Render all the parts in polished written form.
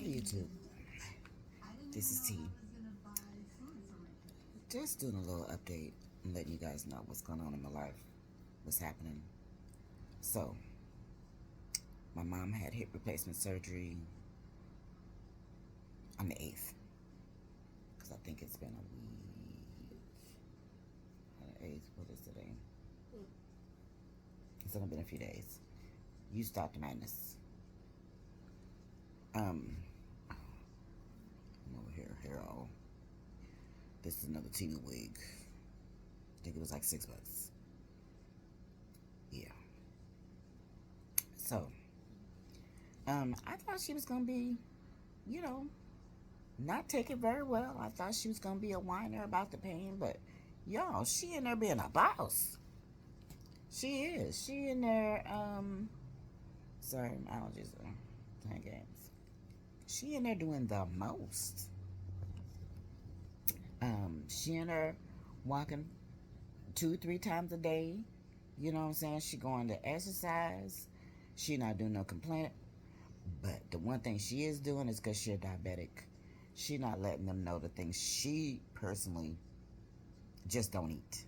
Hey YouTube, this is T. Just doing a little update and letting you guys know what's going on in my life, what's happening. So, my mom had hip replacement surgery on the 8th, because I think it's been a week. On the 8th, what is today? It's only been a few days. You stop the madness. I'm over here all. This is another Tina wig. I think it was like $6. Yeah. So, I thought she was gonna be, you know, not take it very well. I thought she was gonna be a whiner about the pain, but y'all, she in there being a boss. She is. She in there. Sorry, allergies are playing games. She in there doing the most. She in there walking 2, 3 times a day. You know what I'm saying? She going to exercise. She not doing no complaint. But the one thing she is doing is because she's diabetic. She not letting them know the things she personally just don't eat.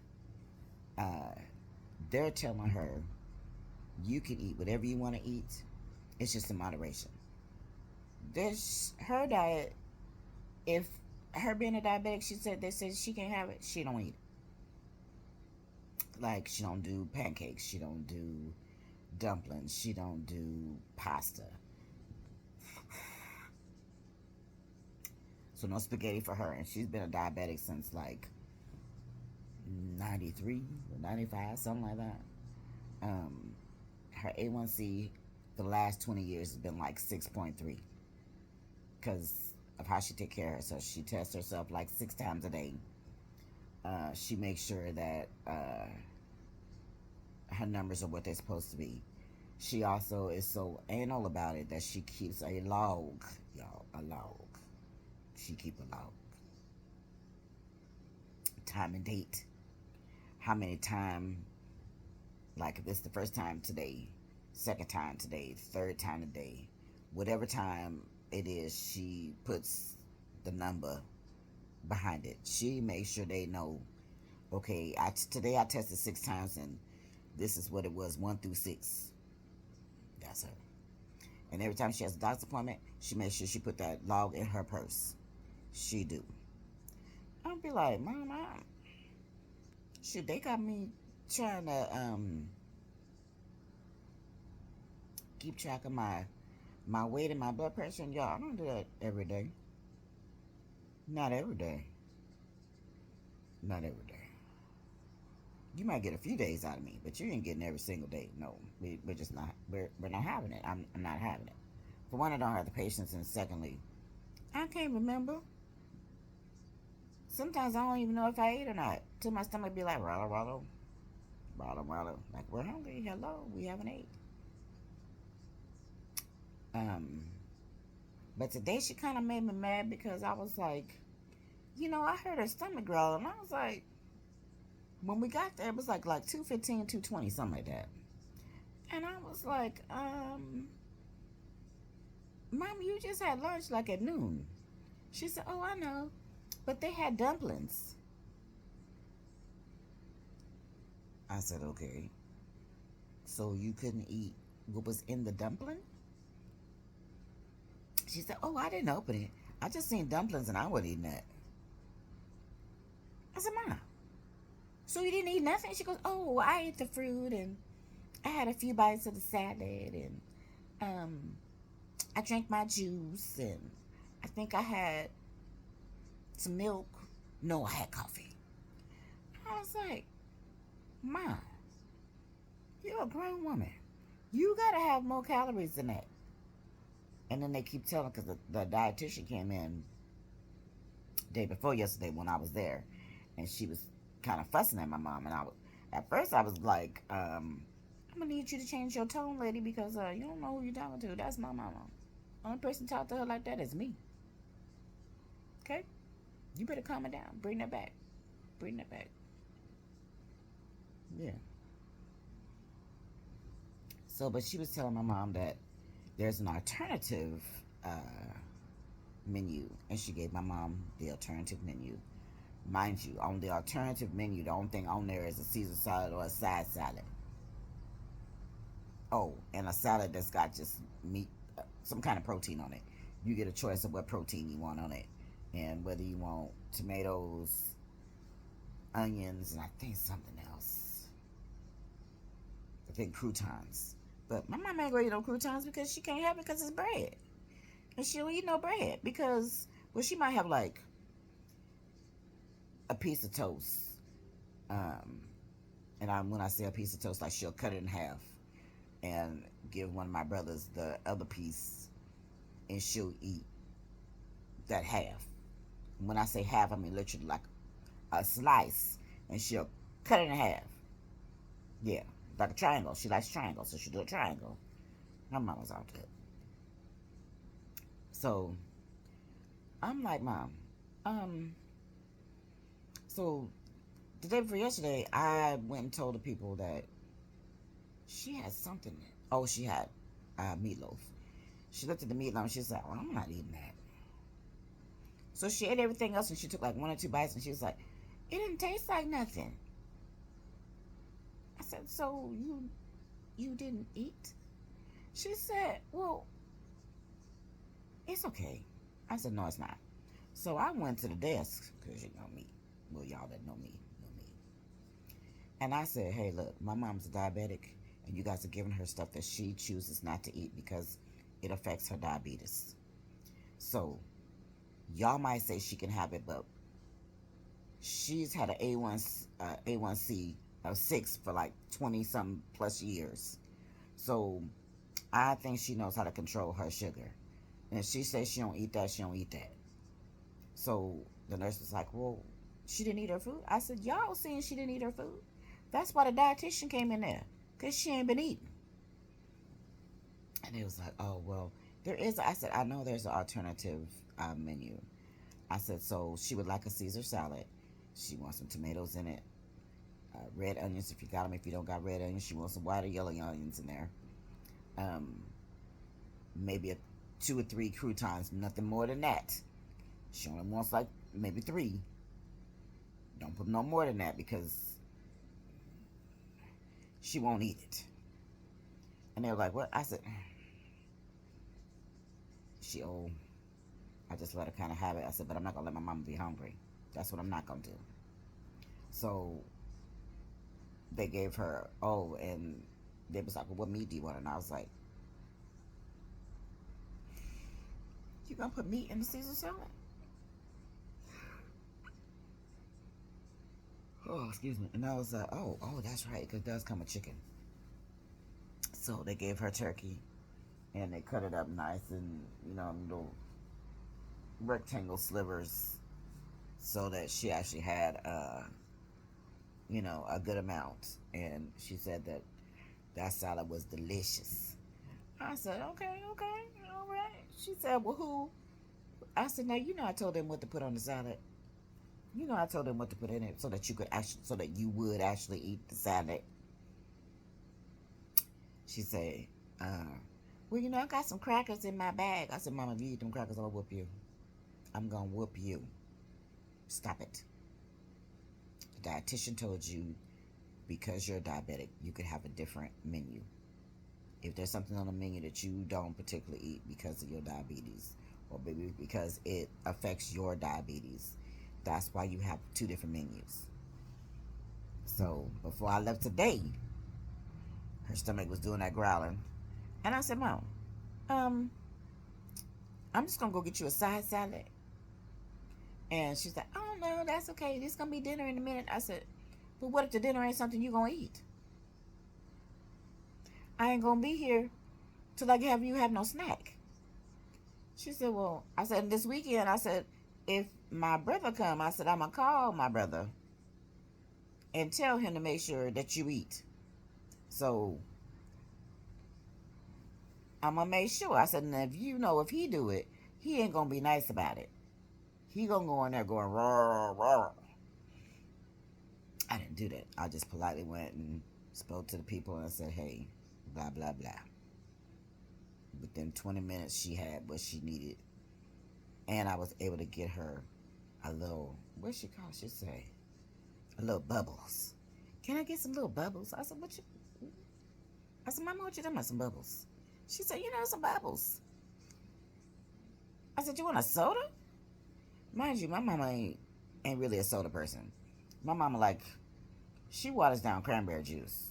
They're telling her you can eat whatever you want to eat. It's just in moderation. There's her diet. If her being a diabetic, she said they said she can't have it. She don't eat it. Like she don't do pancakes. She don't do dumplings. She don't do pasta. So no spaghetti for her. And she's been a diabetic since like 93 or 95, something like that. Her A1C for the last 20 years has been like 6.3 because of how she take care of herself. She tests herself like 6 times a day. She makes sure that her numbers are what they're supposed to be. She also is so anal about it that she keeps a log, y'all, a log. She keep a log. Time and date. How many time, like if it's the first time today, second time today, third time today, whatever time it is, she puts the number behind it. She makes sure they know, okay, today I tested 6 times and this is what it was, 1 through 6. That's her. And every time she has a doctor's appointment, she makes sure she put that log in her purse. She do. I'll be like, Mom, shoot, they got me trying to keep track of my weight and my blood pressure, and y'all, I don't do that every day. Not every day. Not every day. You might get a few days out of me, but you ain't getting every single day. No, we're just not. We're not having it. I'm not having it. For one, I don't have the patience, and secondly, I can't remember. Sometimes I don't even know if I ate or not. Till my stomach be like, Rollo, Rollo, Rollo, Rollo. Like, we're hungry. Hello, we haven't ate. Um, but today she kind of made me mad because I was like, I heard her stomach growl, and I was like, when we got there, it was like 2:15, 2:20, something like that. And I was like, Mom, you just had lunch like at noon. She said, oh, I know, but they had dumplings. I said, okay, so you couldn't eat what was in the dumpling? She said, oh, I didn't open it. I just seen dumplings and I wasn't eating that. I said, Mom, so you didn't eat nothing? She goes, oh, I ate the fruit and I had a few bites of the salad and I drank my juice and I think I had some milk. No, I had coffee. I was like, Mom, you're a grown woman. You gotta have more calories than that. And then they keep telling, because the dietitian came in day before yesterday when I was there, and she was kind of fussing at my mom. And at first I was like, I'm gonna need you to change your tone, lady, because you don't know who you're talking to. That's my mama. Only person talk to her like that is me. Okay, you better calm it down. Bring that back. Bring that back. Yeah. So, but she was telling my mom that there's an alternative menu, and she gave my mom the alternative menu. Mind you, on the alternative menu, the only thing on there is a Caesar salad or a side salad. Oh, and a salad that's got just meat, some kind of protein on it. You get a choice of what protein you want on it, and whether you want tomatoes, onions, and I think something else. I think croutons. But my mom ain't gonna eat no croutons because she can't have it because it's bread. And she'll eat no bread because, well, she might have like a piece of toast. Um, when I say a piece of toast, like she'll cut it in half and give one of my brothers the other piece, and she'll eat that half. When I say half, I mean literally like a slice, and she'll cut it in half. Yeah, like a triangle. She likes triangles, so she'll do a triangle. My mama's out there. So I'm like, Mom, um, so the day before yesterday, I went and told the people that she had something. Oh, she had meatloaf. She looked at the meatloaf and she was like, well, I'm not eating that. So she ate everything else and she took like one or two bites and she was like, it didn't taste like nothing. I said, so you didn't eat? She said, well, it's okay. I said, no, it's not. So I went to the desk, because you know me. Well, y'all that know me, know me. And I said, hey, look, my mom's a diabetic, and you guys are giving her stuff that she chooses not to eat because it affects her diabetes. So y'all might say she can have it, but she's had an A1C of 6 for like 20 something plus years. So I think she knows how to control her sugar. And if she says she don't eat that, she don't eat that. So the nurse was like, well, she didn't eat her food. I said, y'all saying she didn't eat her food? That's why the dietitian came in there, because she ain't been eating. And it was like, oh, well, there is. I said, I know there's an alternative menu. I said, so she would like a Caesar salad. She wants some tomatoes in it, red onions if you got them. If you don't got red onions, she wants some white or yellow onions in there. Um, maybe 2 or 3 croutons, nothing more than that. She only wants like maybe 3. Don't put no more than that because she won't eat it. And they were like, what? I said, she old. I just let her kind of have it. I said, but I'm not going to let my mama be hungry. That's what I'm not going to do. So they gave her, oh, and they was like, well, what meat do you want? And I was like, you going to put meat in the Caesar salad? Oh, excuse me. And I was like, oh, that's right, because it does come with chicken. So they gave her turkey, and they cut it up nice and, little rectangle slivers so that she actually had, a good amount. And she said that salad was delicious. I said, okay, all right. She said, well, who? I said, now, I told them what to put on the salad. I told them what to put in it so that you would actually eat the salad. She said, well, I got some crackers in my bag. I said, Mama, if you eat them crackers, I'll whoop you. I'm going to whoop you. Stop it. The dietitian told you because you're diabetic, you could have a different menu. If there's something on the menu that you don't particularly eat because of your diabetes, or maybe because it affects your diabetes, that's why you have 2 different menus. So before I left today, her stomach was doing that growling. And I said, Mom, um, I'm just going to go get you a side salad. And she's like, oh, no, that's okay. This going to be dinner in a minute. I said, but what if the dinner ain't something you going to eat? I ain't going to be here till I have you have no snack. She said, well, I said, this weekend, I said, if my brother come, I said, I'm going to call my brother and tell him to make sure that you eat. So I'm going to make sure. I said, and if he do it, he ain't going to be nice about it. He going to go in there going, roar, roar. I didn't do that. I just politely went and spoke to the people and said, hey, blah, blah, blah. Within 20 minutes, she had what she needed And I was able to get her a little, what she call? She say a little bubbles. Can I get some little bubbles? I said, what you? I said, Mama, what you talking about? Some bubbles? She said, some bubbles. I said, you want a soda? Mind you, my mama ain't really a soda person. My mama she waters down cranberry juice.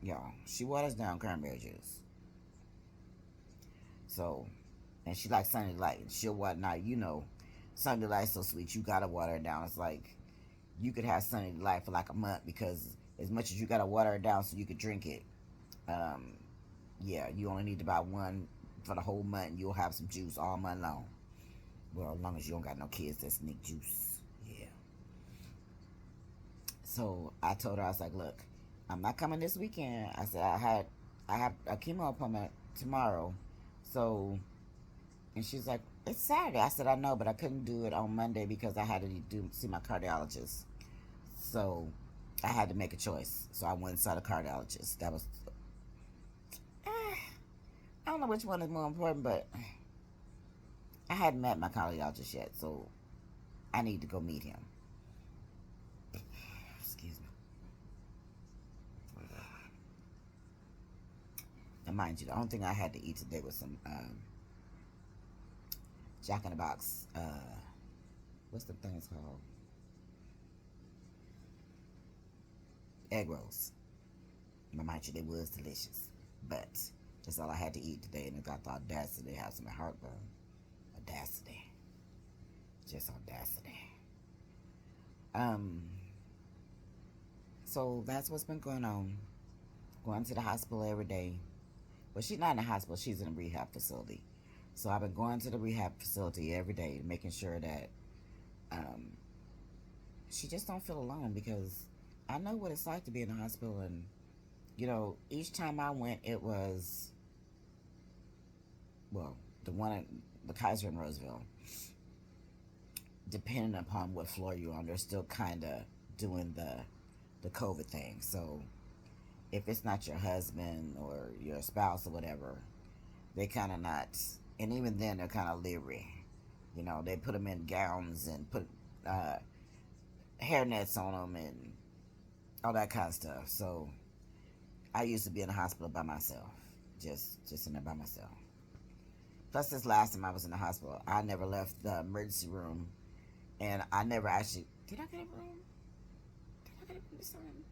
Y'all, she waters down cranberry juice. So, and she likes Sunny Delight. She'll water now. Sunny Delight's so sweet. You gotta water it down. It's like you could have Sunny Delight for like a month because as much as you gotta water it down so you could drink it, yeah, you only need to buy one for the whole month. And you'll have some juice all month long. Well, as long as you don't got no kids that sneak juice. Yeah. So I told her, I was like, look, I'm not coming this weekend. I said I have a chemo appointment tomorrow. So, and she's like, it's Saturday. I said, I know, but I couldn't do it on Monday because I had to see my cardiologist. So I had to make a choice. So I went and saw the cardiologist. That was, I don't know which one is more important, but I hadn't met my cardiologist yet, so I need to go meet him. Excuse me. And mind you, the only thing I had to eat today was some Jack in the Box. What's the things called? Egg rolls. Mind you, they was delicious, but that's all I had to eat today, and I got the audacity to have some heartburn. Audacity. Just audacity. So that's what's been going on. Going to the hospital every day. Well, she's not in the hospital. She's in a rehab facility. So I've been going to the rehab facility every day, making sure that she just don't feel alone, because I know what it's like to be in the hospital. And, each time I went, it was, well, the one at the Kaiser in Roseville, depending upon what floor you're on, they're still kind of doing the COVID thing. So if it's not your husband or your spouse or whatever, they kind of not, and even then they're kind of leery. They put them in gowns and put hair nets on them and all that kind of stuff. So I used to be in the hospital by myself, just in there by myself. Plus, this last time I was in the hospital, I never left the emergency room, and I never actually, did I get a room? Did I get a room this time?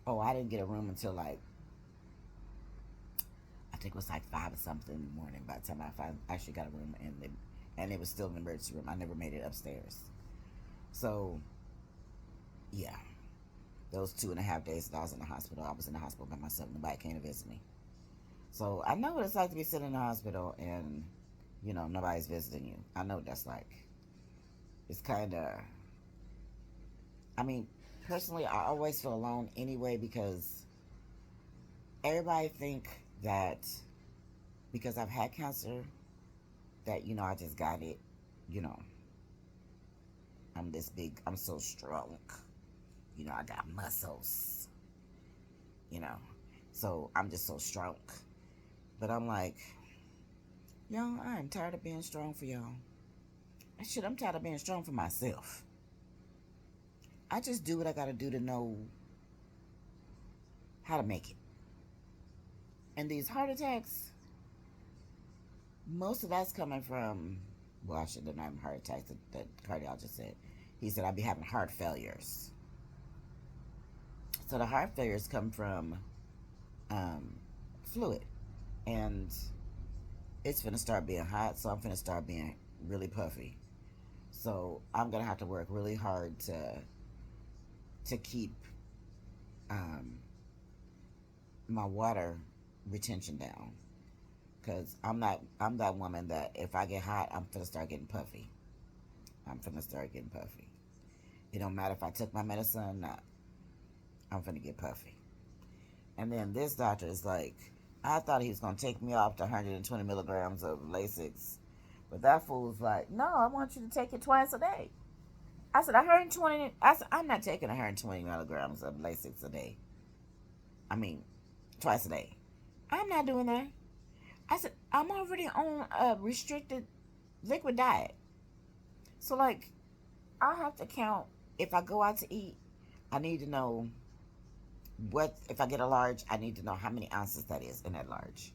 Oh, I didn't get a room until I think it was like 5 or something in the morning by the time I actually got a room, and it was still an emergency room. I never made it upstairs. So, yeah. Those 2.5 days that I was in the hospital by myself. Nobody came to visit me. So I know what it's like to be sitting in the hospital and, nobody's visiting you. I know what that's like. It's kind of, personally, I always feel alone anyway, because everybody think that because I've had cancer that, I just got it, I'm this big, I'm so strong. I got muscles, so I'm just so strong. But I'm like, y'all, I'm tired of being strong for y'all. I'm tired of being strong for myself. I just do what I gotta do to know how to make it. And these heart attacks, most of that's coming from, well, I should have known heart attacks, the cardiologist said. He said I'd be having heart failures. So the heart failures come from fluid. And it's finna start being hot, so I'm finna start being really puffy. So I'm gonna have to work really hard to keep my water retention down, because I'm that woman that if I get hot, I'm finna start getting puffy. It don't matter if I took my medicine or not. I'm finna get puffy. And then this doctor is like, I thought he was gonna take me off to 120 milligrams of Lasix, but that fool's like, no, I want you to take it twice a day. I said 120. I said I'm not taking 120 milligrams of Lasix a day. Twice a day. I'm not doing that. I said, I'm already on a restricted liquid diet. So, like, I have to count if I go out to eat, I need to know what, if I get a large, I need to know how many ounces that is in that large.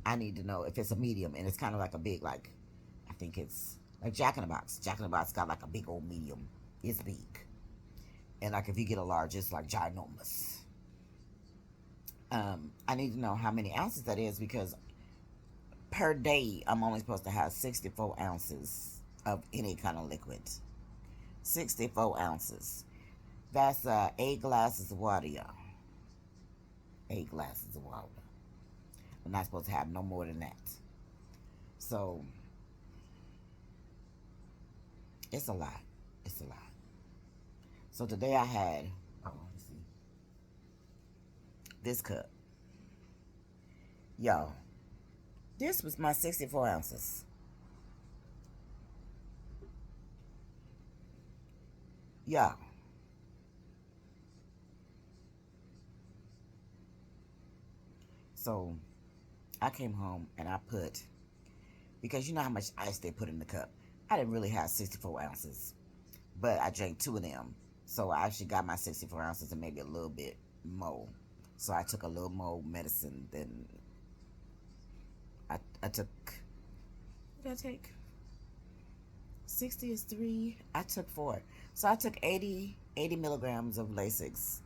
I need to know if it's a medium and it's kind of like a big, like, I think it's like Jack in the Box. Jack in the Box got like a big old medium. It's big. And like if you get a large, it's like ginormous. I need to know how many ounces that is because per day I'm only supposed to have 64 ounces of any kind of liquid. 64 ounces. That's 8 glasses of water, y'all. 8 glasses of water. I'm not supposed to have no more than that. So it's a lot. It's a lot. So today I had, let's see, this cup. Y'all, this was my 64 ounces. Y'all. So I came home and I put, because you know how much ice they put in the cup. I didn't really have 64 ounces, but I drank 2 of them. So I actually got my 64 ounces and maybe a little bit more. So I took a little more medicine than I took. What did I take? 60 is 3. I took 4. So I took 80 milligrams of Lasix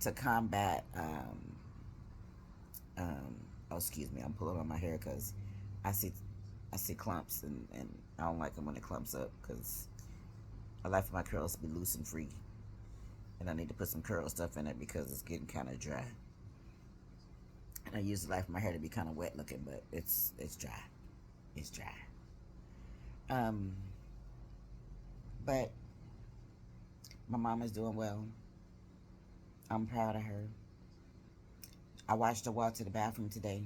to combat. Oh, excuse me. I'm pulling on my hair because I see I see clumps and I don't like them when it clumps up because I like for my curls to be loose and free. And I need to put some curl stuff in it because it's getting kind of dry. And I usually like for my hair to be kind of wet looking, but it's dry. It's dry. Um, but my mom is doing well. I'm proud of her. I watched her walk to the bathroom today.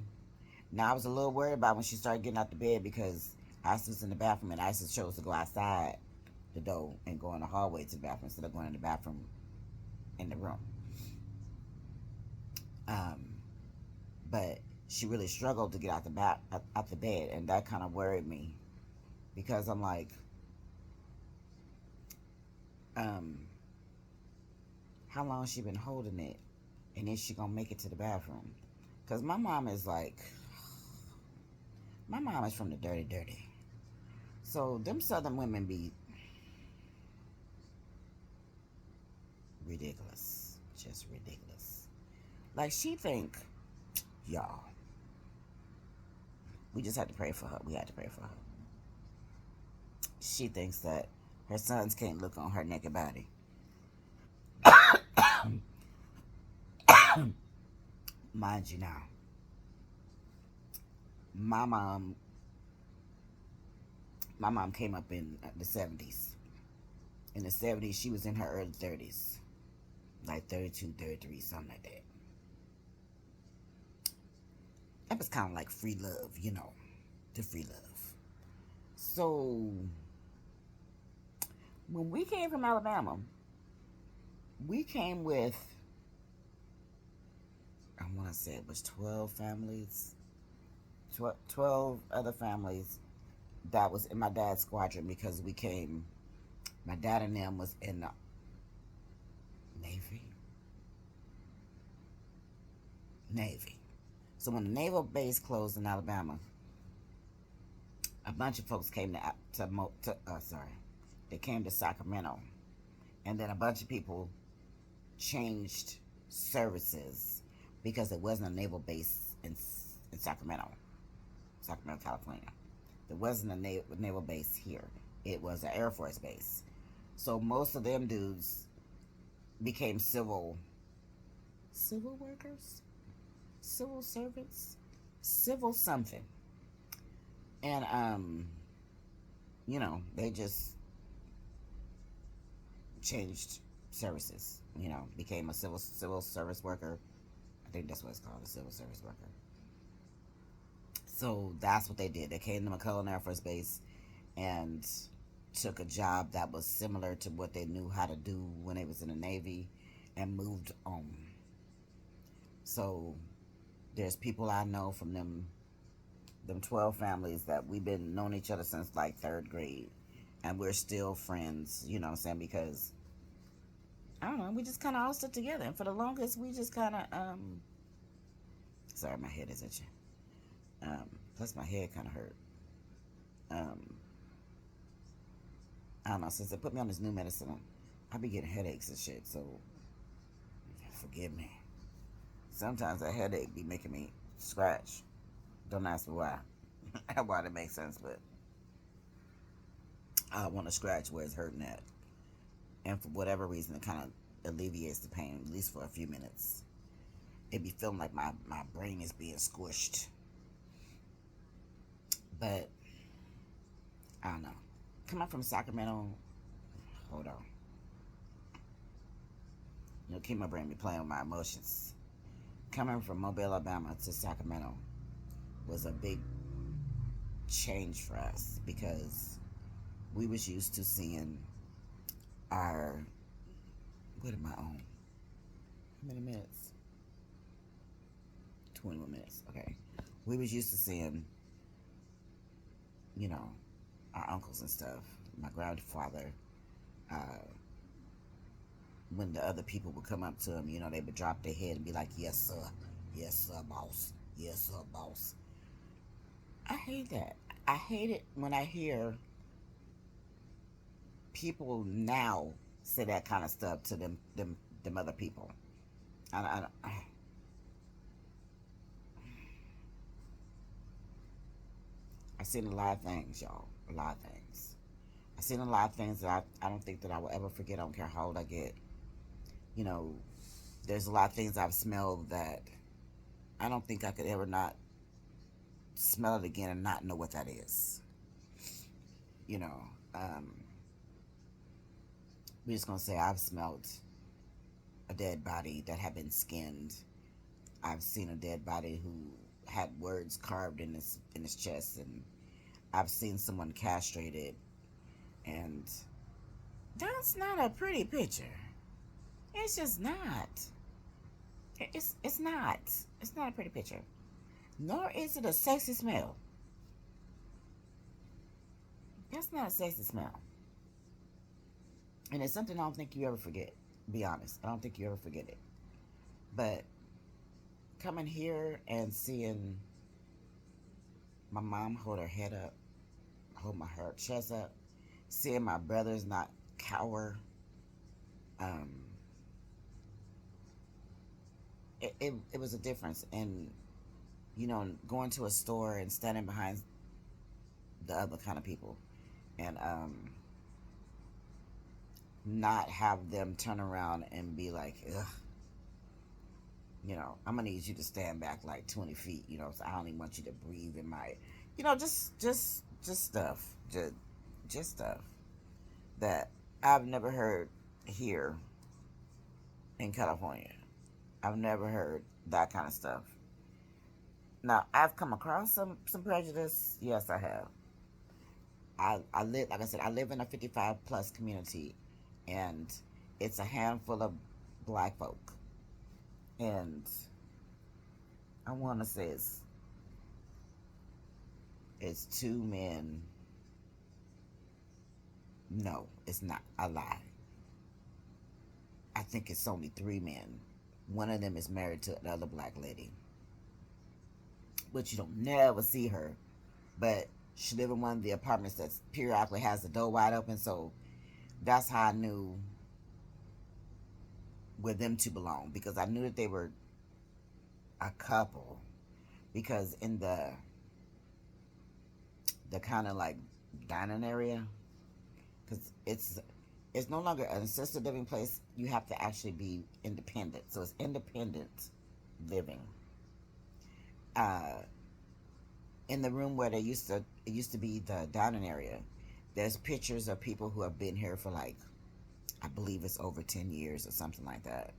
Now I was a little worried about when she started getting out the bed because Isis was in the bathroom and Isis chose to go outside the door and go in the hallway to the bathroom instead of going in the bathroom in the room. Um, but she really struggled to get out the bed, and that kind of worried me because I'm like, um, how long has she been holding it, and is she gonna make it to the bathroom? Because my mom is like, my mom is from the dirty, dirty. So them Southern women be ridiculous, just ridiculous. Like she think, y'all, we just had to pray for her. We had to pray for her. She thinks that her sons can't look on her naked body. Mind you now, my mom, my mom came up in the 70s. In the 70s, she was in her early 30s, like 32, 33, something like that. That was kind of like free love, you know, the free love. So when we came from Alabama, we came with, I want to say it was 12 families, 12 other families that was in my dad's squadron because we came, my dad and them was in the Navy. Navy. So when the naval base closed in Alabama, a bunch of folks came they came to Sacramento, and then a bunch of people changed services because it wasn't a naval base in Sacramento, California. There wasn't a naval base here. It was an Air Force base. So most of them dudes became civil workers, civil servants, civil something, and they just changed services. Became a civil service worker. I think that's what it's called, a civil service worker. So that's what they did. They came to McClellan Air Force Base and took a job that was similar to what they knew how to do when they was in the Navy and moved on. So there's people I know from them them 12 families that we've been knowing each other since like third grade, and we're still friends. You know what I'm saying? Because I don't know, we just kind of all stuck together, and for the longest, we just kind of Sorry, my head is itching. Plus my head kind of hurt. Um, I don't know. Since they put me on this new medicine, I be getting headaches and shit. So forgive me. Sometimes a headache be making me scratch. Don't ask me why. Why that makes sense, but I want to scratch where it's hurting at, and for whatever reason, it kind of alleviates the pain, at least for a few minutes. It be feeling like my brain is being squished, but I don't know. Coming from Sacramento, hold on. You know, keep my brain be playing with my emotions. Coming from Mobile, Alabama to Sacramento was a big change for us because we was used to seeing our, what am I on? How many minutes? 21 minutes. Okay. We was used to seeing, you know, our uncles and stuff. My grandfather, when the other people would come up to him, you know, they would drop their head and be like, yes, sir. Yes, sir, boss. Yes, sir, boss. I hate that. I hate it when I hear people now say that kind of stuff to them other people. I've seen a lot of things, y'all. A lot of things. I've seen a lot of things that I don't think that I will ever forget. I don't care how old I get. You know, there's a lot of things I've smelled that I don't think I could ever not smell it again and not know what that is. You know, we're just gonna say I've smelled a dead body that had been skinned. I've seen a dead body who had words carved in his chest, and I've seen someone castrated, and that's not a pretty picture. It's just not. It's not. It's not a pretty picture. Nor is it a sexy smell. That's not a sexy smell. And it's something I don't think you ever forget. Be honest. I don't think you ever forget it. But coming here and seeing my mom hold her head up, hold her chest up, seeing my brothers not cower, um, it was a difference. And, you know, going to a store and standing behind the other kind of people, and not have them turn around and be like, ugh, you know, I'm gonna need you to stand back like 20 feet, you know, so I don't even want you to breathe in my, you know, just stuff, just stuff that I've never heard here in California. I've never heard that kind of stuff. Now, I've come across some prejudice. Yes, I have. I live, like I said, I live in a 55 plus community, and it's a handful of black folk, and I want to say it's two men. No, it's not. I lie. I think it's only three men. One of them is married to the other black lady, but you don't never see her. But she live in one of the apartments that periodically has the door wide open, so that's how I knew where them two belong, because I knew that they were a couple, because in the kind of like dining area, because it's no longer an assisted living place. You have to actually be independent, so it's independent living. uh in the room where it used to be the dining area, there's pictures of people who have been here for like, I believe it's over 10 years or something like that.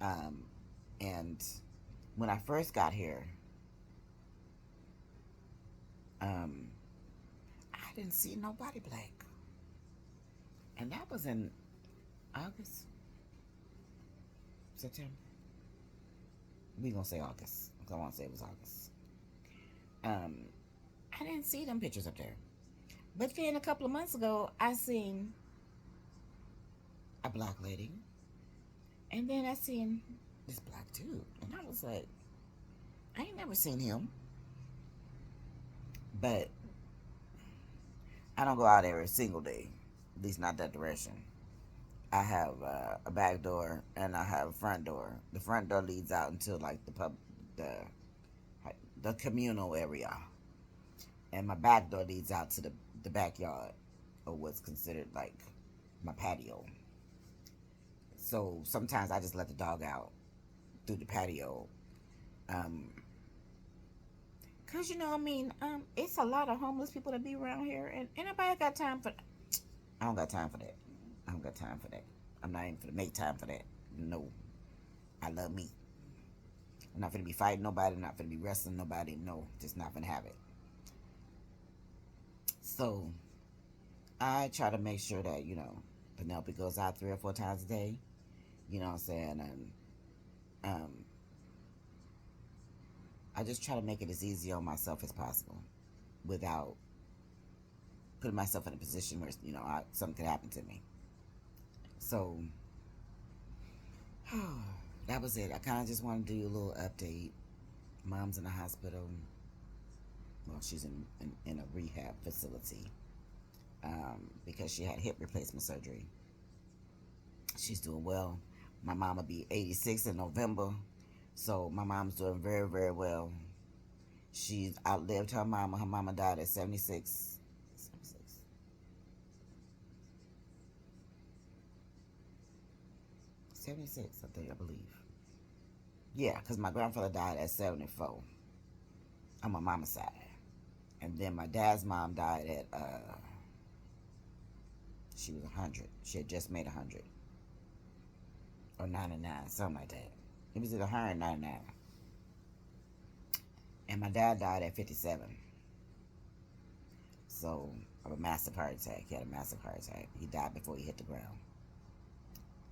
um and when I first got here, um I didn't see nobody black, and that was in August, September. We gonna say August. I want to say it was August. didn't see them pictures up there. But then a couple of months ago, I seen a black lady, and then I seen this black dude, and I was like, I ain't never seen him. But I don't go out every single day, at least not that direction. I have a back door and I have a front door. The front door leads out into like the the communal area, and my back door leads out to the backyard, or what's considered like my patio. So sometimes I just let the dog out through the patio. Um, Cause it's a lot of homeless people that be around here, and anybody got time for. I don't got time for that. I don't got time for that. I'm not even gonna make time for that. No, I love me. I'm not gonna be fighting nobody. I'm not gonna be wrestling nobody. No, just not gonna have it. So I try to make sure that Penelope goes out 3 or 4 times a day. You know what I'm saying? And I just try to make it as easy on myself as possible, without putting myself in a position where something could happen to me. So that was it. I kind of just wanted to do a little update. Mom's in the hospital. Well, she's in a rehab facility because she had hip replacement surgery. She's doing well. My mom will be 86 in November, so my mom's doing very, very well. She's outlived her mama. Her mama died at 76. 76, I believe. Yeah, because my grandfather died at 74 on my mama's side. And then my dad's mom died at, she was 100. She had just made 100. Or 99, something like that. It was either 199. And my dad died at 57. So, of a massive heart attack. He had a massive heart attack. He died before he hit the ground.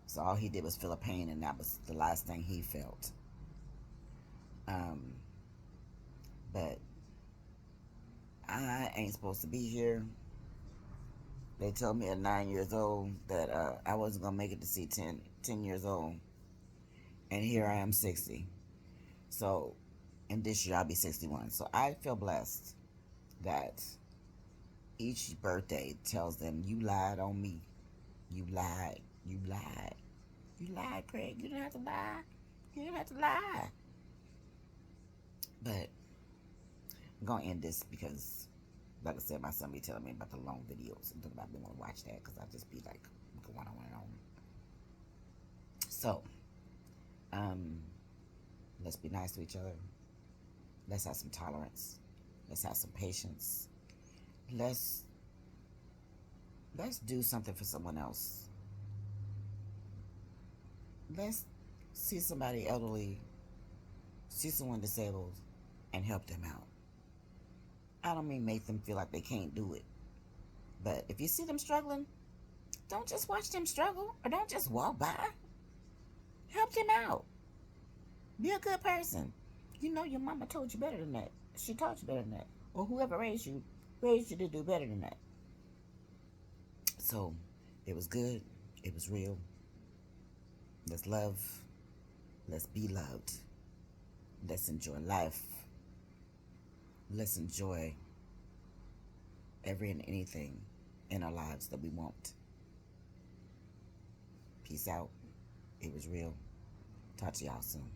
So all he did was feel a pain, and that was the last thing he felt. But I ain't supposed to be here. They told me at 9 years old that I wasn't going to make it to see 10 years old. And here I am 60. So, and this year I'll be 61. So I feel blessed that each birthday tells them, you lied on me. You lied. You lied. You lied, Craig. You didn't have to lie. You didn't have to lie. But I'm going to end this because, like I said, my son be telling me about the long videos and I've been want to watch that because I just be like going on and on. So, let's be nice to each other. Let's have some tolerance. Let's have some patience. Let's do something for someone else. Let's see somebody elderly, see someone disabled, and help them out. I don't mean make them feel like they can't do it. But if you see them struggling, don't just watch them struggle, or don't just walk by. Help them out. Be a good person. You know your mama told you better than that. She taught you better than that. Or whoever raised you to do better than that. So, it was good. It was real. Let's love. Let's be loved. Let's enjoy life. Let's enjoy every and anything in our lives that we want. Peace out. It was real. Talk to y'all soon.